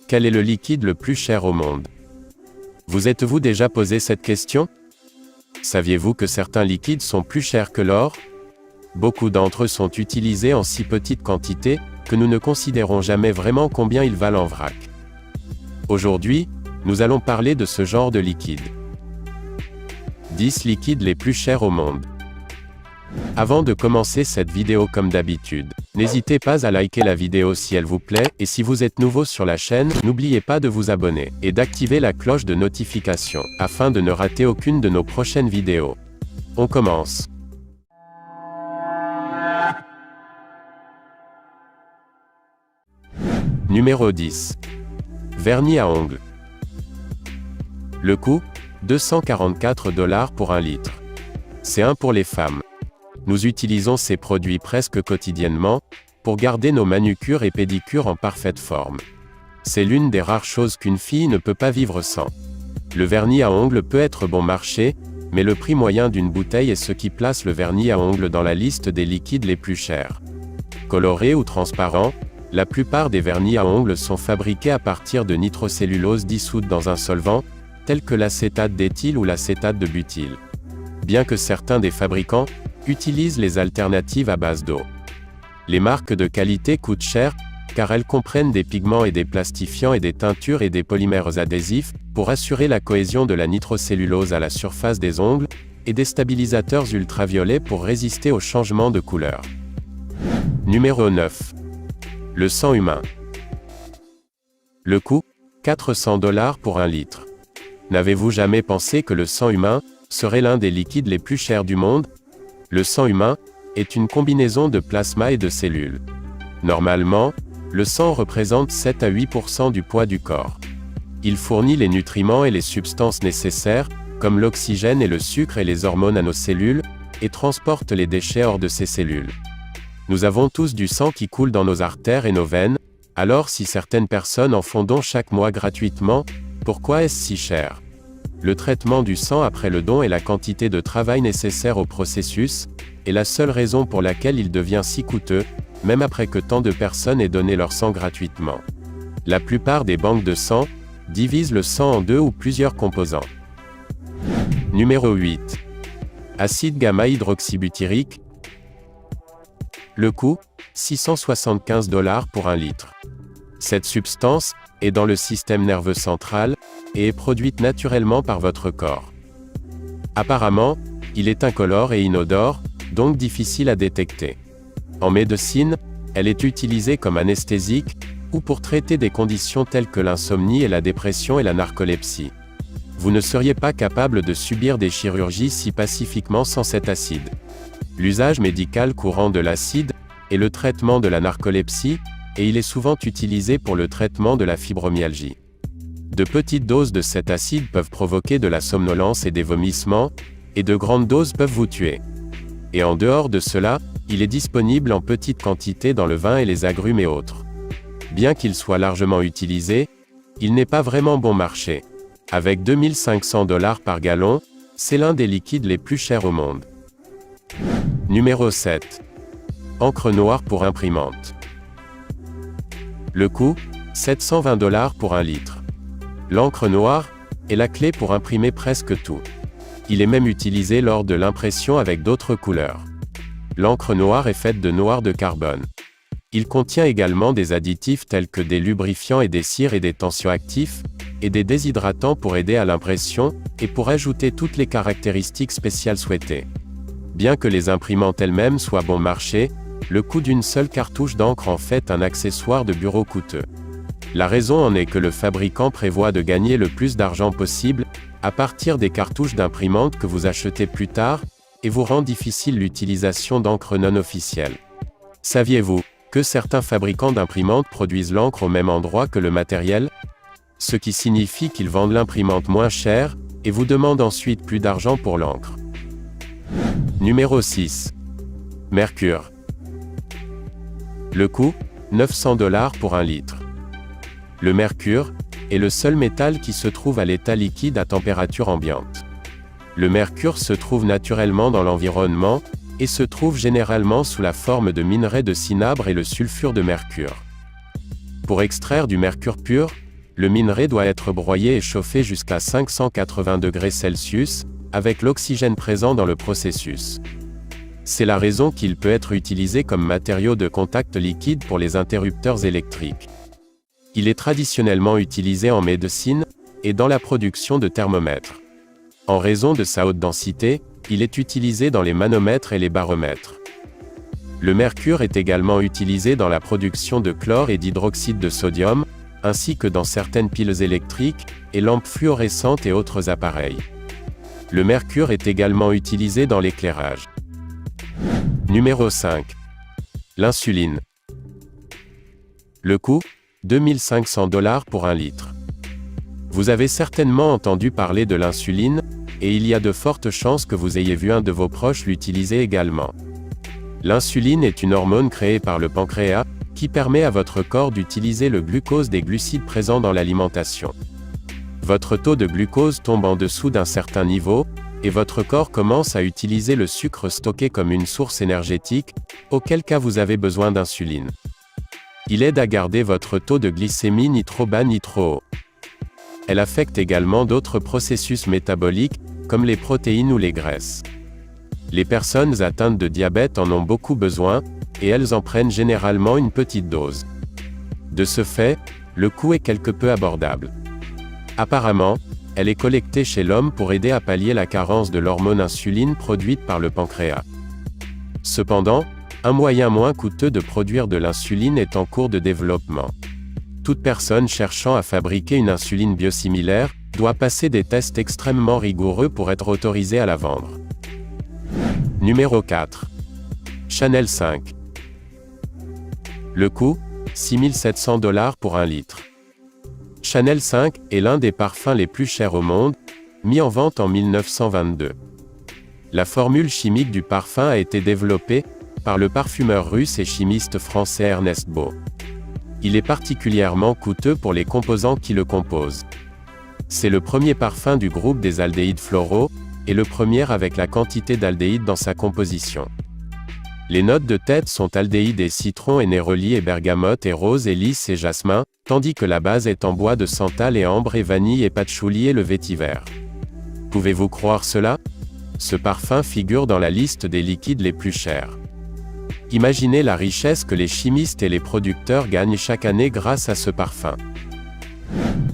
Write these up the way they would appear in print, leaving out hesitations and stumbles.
Quel est le liquide le plus cher au monde? Vous êtes-vous déjà posé cette question? Saviez-vous que certains liquides sont plus chers que l'or? Beaucoup d'entre eux sont utilisés en si petite quantité, que nous ne considérons jamais vraiment combien ils valent en vrac. Aujourd'hui, nous allons parler de ce genre de liquide. 10 liquides les plus chers au monde. Avant de commencer cette vidéo comme d'habitude, n'hésitez pas à liker la vidéo si elle vous plaît, et si vous êtes nouveau sur la chaîne, n'oubliez pas de vous abonner, et d'activer la cloche de notification, afin de ne rater aucune de nos prochaines vidéos. On commence. Numéro 10. Vernis à ongles. Le coût, 244 $ pour 1 litre. C'est un pour les femmes. Nous utilisons ces produits presque quotidiennement, pour garder nos manucures et pédicures en parfaite forme. C'est l'une des rares choses qu'une fille ne peut pas vivre sans. Le vernis à ongles peut être bon marché, mais le prix moyen d'une bouteille est ce qui place le vernis à ongles dans la liste des liquides les plus chers. Colorés ou transparents, la plupart des vernis à ongles sont fabriqués à partir de nitrocellulose dissoute dans un solvant, tel que l'acétate d'éthyle ou l'acétate de butyle. Bien que certains des fabricants utilisent les alternatives à base d'eau. Les marques de qualité coûtent cher, car elles comprennent des pigments et des plastifiants et des teintures et des polymères adhésifs, pour assurer la cohésion de la nitrocellulose à la surface des ongles, et des stabilisateurs ultraviolets pour résister aux changements de couleur. Numéro 9. Le sang humain. Le coût, 400 $ pour 1 litre. N'avez-vous jamais pensé que le sang humain serait l'un des liquides les plus chers du monde? Le sang humain est une combinaison de plasma et de cellules. Normalement, le sang représente 7 à 8% du poids du corps. Il fournit les nutriments et les substances nécessaires, comme l'oxygène et le sucre et les hormones à nos cellules, et transporte les déchets hors de ces cellules. Nous avons tous du sang qui coule dans nos artères et nos veines, alors si certaines personnes en font don chaque mois gratuitement, pourquoi est-ce si cher? Le traitement du sang après le don et la quantité de travail nécessaire au processus, est la seule raison pour laquelle il devient si coûteux, même après que tant de personnes aient donné leur sang gratuitement. La plupart des banques de sang divisent le sang en 2 ou plusieurs composants. Numéro 8. Acide gamma-hydroxybutyrique. Le coût, 675 $ pour 1 litre. Cette substance est dans le système nerveux central, et est produite naturellement par votre corps. Apparemment, il est incolore et inodore, donc difficile à détecter. En médecine, elle est utilisée comme anesthésique, ou pour traiter des conditions telles que l'insomnie et la dépression et la narcolepsie. Vous ne seriez pas capable de subir des chirurgies si pacifiquement sans cet acide. L'usage médical courant de l'acide est le traitement de la narcolepsie, et il est souvent utilisé pour le traitement de la fibromyalgie. De petites doses de cet acide peuvent provoquer de la somnolence et des vomissements, et de grandes doses peuvent vous tuer. Et en dehors de cela, il est disponible en petite quantité dans le vin et les agrumes et autres. Bien qu'il soit largement utilisé, il n'est pas vraiment bon marché. Avec 2500 $ par gallon, c'est l'un des liquides les plus chers au monde. Numéro 7. Encre noire pour imprimante. Le coût, 720 $ pour 1 litre. L'encre noire est la clé pour imprimer presque tout. Il est même utilisé lors de l'impression avec d'autres couleurs. L'encre noire est faite de noir de carbone. Il contient également des additifs tels que des lubrifiants et des cires et des tensioactifs, et des déshydratants pour aider à l'impression, et pour ajouter toutes les caractéristiques spéciales souhaitées. Bien que les imprimantes elles-mêmes soient bon marché, le coût d'une seule cartouche d'encre en fait un accessoire de bureau coûteux. La raison en est que le fabricant prévoit de gagner le plus d'argent possible, à partir des cartouches d'imprimante que vous achetez plus tard, et vous rend difficile l'utilisation d'encre non officielle. Saviez-vous que certains fabricants d'imprimantes produisent l'encre au même endroit que le matériel? Ce qui signifie qu'ils vendent l'imprimante moins cher, et vous demandent ensuite plus d'argent pour l'encre. Numéro 6. Mercure. Le coût, 900 $ pour 1 litre. Le mercure est le seul métal qui se trouve à l'état liquide à température ambiante. Le mercure se trouve naturellement dans l'environnement, et se trouve généralement sous la forme de minerais de cinabre et le sulfure de mercure. Pour extraire du mercure pur, Le minerai doit être broyé et chauffé jusqu'à 580 degrés Celsius, avec l'oxygène présent dans le processus. C'est la raison qu'il peut être utilisé comme matériau de contact liquide pour les interrupteurs électriques. Il est traditionnellement utilisé en médecine, et dans la production de thermomètres. En raison de sa haute densité, il est utilisé dans les manomètres et les baromètres. Le mercure est également utilisé dans la production de chlore et d'hydroxyde de sodium, ainsi que dans certaines piles électriques, et lampes fluorescentes et autres appareils. Le mercure est également utilisé dans l'éclairage. Numéro 5. L'insuline. Le coût, 2500 $ pour 1 litre. Vous avez certainement entendu parler de l'insuline, et il y a de fortes chances que vous ayez vu un de vos proches l'utiliser également. L'insuline est une hormone créée par le pancréas, qui permet à votre corps d'utiliser le glucose des glucides présents dans l'alimentation. Votre taux de glucose tombe en dessous d'un certain niveau, et votre corps commence à utiliser le sucre stocké comme une source énergétique, auquel cas vous avez besoin d'insuline. Il aide à garder votre taux de glycémie ni trop bas ni trop haut. Elle affecte également d'autres processus métaboliques, comme les protéines ou les graisses. Les personnes atteintes de diabète en ont beaucoup besoin, et elles en prennent généralement une petite dose. De ce fait, le coût est quelque peu abordable. Apparemment, elle est collectée chez l'homme pour aider à pallier la carence de l'hormone insuline produite par le pancréas. Cependant, un moyen moins coûteux de produire de l'insuline est en cours de développement. Toute personne cherchant à fabriquer une insuline biosimilaire doit passer des tests extrêmement rigoureux pour être autorisée à la vendre. Numéro 4. Chanel 5. Le coût, 6700 $ pour 1 litre. Chanel 5 est l'un des parfums les plus chers au monde, mis en vente en 1922. La formule chimique du parfum a été développée par le parfumeur russe et chimiste français Ernest Beau. Il est particulièrement coûteux pour les composants qui le composent. C'est le premier parfum du groupe des aldéhydes floraux, et le premier avec la quantité d'aldéhyde dans sa composition. Les notes de tête sont aldéhyde et citron et néroli et bergamote et rose et lys et jasmin, tandis que la base est en bois de santal et ambre et vanille et patchouli et le vétiver. Pouvez-vous croire cela? Ce parfum figure dans la liste des liquides les plus chers. Imaginez la richesse que les chimistes et les producteurs gagnent chaque année grâce à ce parfum.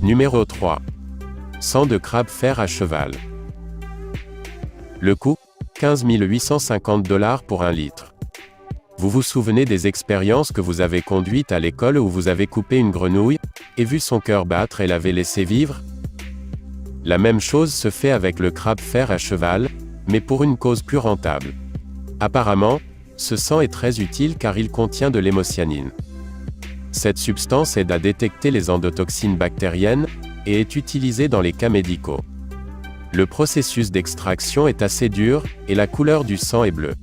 Numéro 3. Sang de crabe fer à cheval. Le coût, 15 850 $ pour 1 litre. Vous vous souvenez des expériences que vous avez conduites à l'école où vous avez coupé une grenouille, et vu son cœur battre et l'avez laissé vivre? La même chose se fait avec le crabe fer à cheval, mais pour une cause plus rentable. Apparemment, ce sang est très utile car il contient de l'hémocyanine. Cette substance aide à détecter les endotoxines bactériennes, et est utilisée dans les cas médicaux. Le processus d'extraction est assez dur, et la couleur du sang est bleue.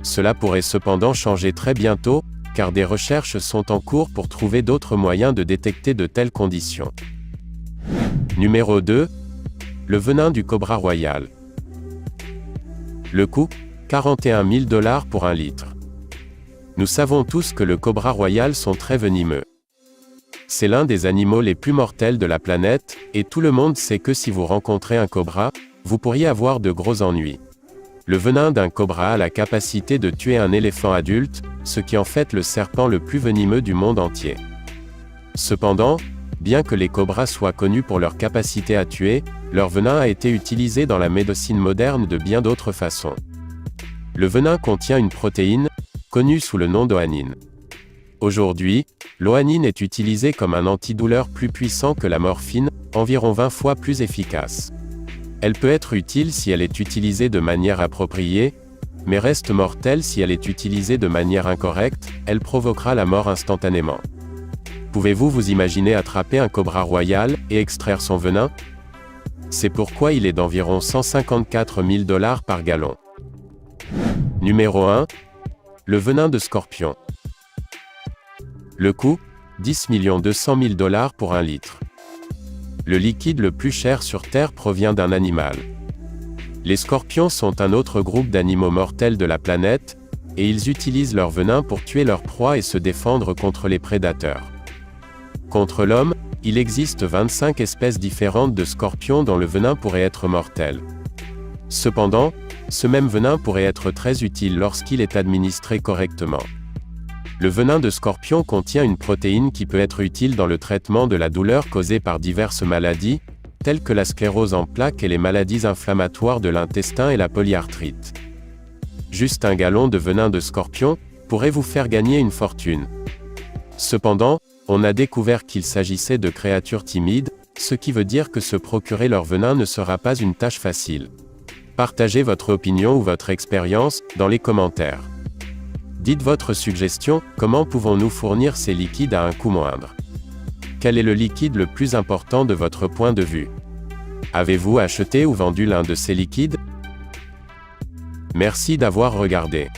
Cela pourrait cependant changer très bientôt, car des recherches sont en cours pour trouver d'autres moyens de détecter de telles conditions. Numéro 2. Le venin du cobra royal. Le coût, 41 000 $ pour 1 litre. Nous savons tous que le cobra royal sont très venimeux. C'est l'un des animaux les plus mortels de la planète, et tout le monde sait que si vous rencontrez un cobra, vous pourriez avoir de gros ennuis. Le venin d'un cobra a la capacité de tuer un éléphant adulte, ce qui en fait le serpent le plus venimeux du monde entier. Cependant, bien que les cobras soient connus pour leur capacité à tuer, leur venin a été utilisé dans la médecine moderne de bien d'autres façons. Le venin contient une protéine, connue sous le nom d'oanine. Aujourd'hui, l'oanine est utilisée comme un antidouleur plus puissant que la morphine, environ 20 fois plus efficace. Elle peut être utile si elle est utilisée de manière appropriée, mais reste mortelle si elle est utilisée de manière incorrecte, elle provoquera la mort instantanément. Pouvez-vous vous imaginer attraper un cobra royal et extraire son venin? C'est pourquoi il est d'environ 154 000 $ par gallon. Numéro 1. Le venin de scorpion. Le coût, 10 200 000 $ pour 1 litre. Le liquide le plus cher sur Terre provient d'un animal. Les scorpions sont un autre groupe d'animaux mortels de la planète, et ils utilisent leur venin pour tuer leurs proies et se défendre contre les prédateurs. Contre l'homme, Il existe 25 espèces différentes de scorpions dont le venin pourrait être mortel. Cependant, ce même venin pourrait être très utile lorsqu'il est administré correctement. Le venin de scorpion contient une protéine qui peut être utile dans le traitement de la douleur causée par diverses maladies, telles que la sclérose en plaques et les maladies inflammatoires de l'intestin et la polyarthrite. Juste un gallon de venin de scorpion pourrait vous faire gagner une fortune. Cependant, on a découvert qu'il s'agissait de créatures timides, ce qui veut dire que se procurer leur venin ne sera pas une tâche facile. Partagez votre opinion ou votre expérience dans les commentaires. Dites votre suggestion, comment pouvons-nous fournir ces liquides à un coût moindre? Quel est le liquide le plus important de votre point de vue? Avez-vous acheté ou vendu l'un de ces liquides? Merci d'avoir regardé.